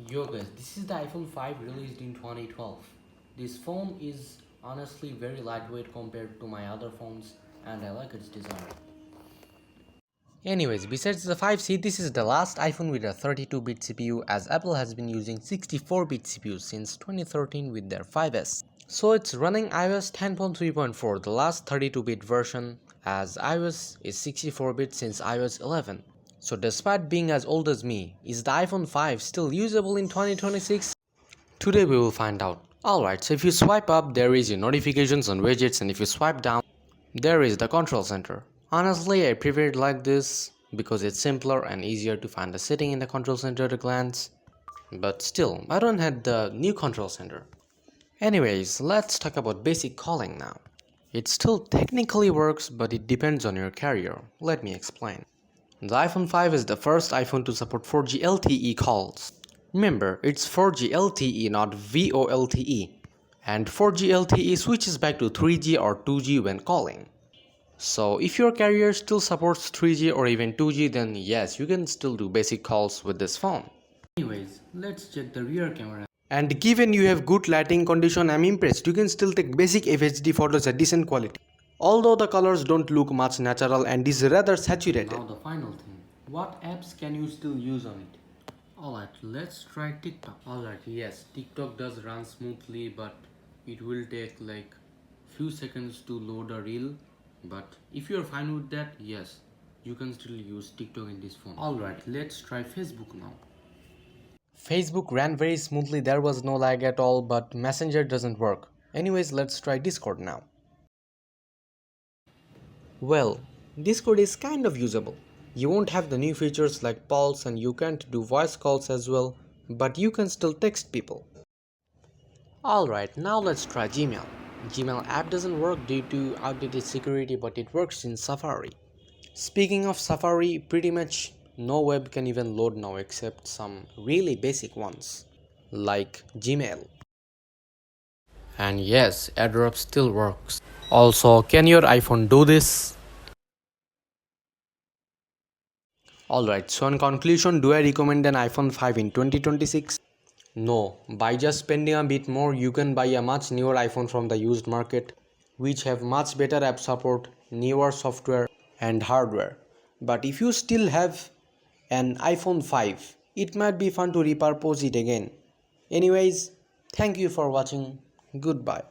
Yo guys, this is the iPhone 5 released in 2012. This phone is honestly very lightweight compared to my other phones and I like its design. Anyways, besides the 5C, this is the last iPhone with a 32-bit CPU as Apple has been using 64-bit CPUs since 2013 with their 5S. So it's running iOS 10.3.4, the last 32-bit version, as iOS is 64-bit since iOS 11. So despite being as old as me, is the iPhone 5 still usable in 2026? Today we will find out. Alright, so if you swipe up, there is your notifications and widgets, and if you swipe down, there is the control center. Honestly, I prefer it like this because it's simpler and easier to find the setting in the control center at a glance. But still, I don't have the new control center. Anyways, let's talk about basic calling now. It still technically works, but it depends on your carrier. Let me explain. The iPhone 5 is the first iPhone to support 4G LTE calls. Remember, it's 4G LTE, not VoLTE. And 4G LTE switches back to 3G or 2G when calling. So if your carrier still supports 3G or even 2G, then yes, you can still do basic calls with this phone. Anyways, let's check the rear camera. And given you have good lighting condition, I'm impressed. You can still take basic FHD photos at decent quality. Although the colors don't look much natural and is rather saturated. Now the final thing. What apps can you still use on it? Alright, let's try TikTok. Alright, yes, TikTok does run smoothly, but it will take like few seconds to load a reel. But if you're fine with that, yes, you can still use TikTok in this phone. Alright, let's try Facebook now. Facebook ran very smoothly, there was no lag at all, but Messenger doesn't work. Anyways, let's try Discord now. Well, Discord is kind of usable. You won't have the new features like Pulse and you can't do voice calls as well, but you can still text people. Alright, now let's try Gmail. Gmail app doesn't work due to outdated security, but it works in Safari. Speaking of Safari, pretty much no web can even load now except some really basic ones, like Gmail. And yes, AirDrop still works. Also, can your iPhone do this? Alright, so in conclusion, do I recommend an iPhone 5 in 2026? No, by just spending a bit more, you can buy a much newer iPhone from the used market, which have much better app support, newer software and hardware. But if you still have an iPhone 5, it might be fun to repurpose it again. Anyways, thank you for watching. Goodbye.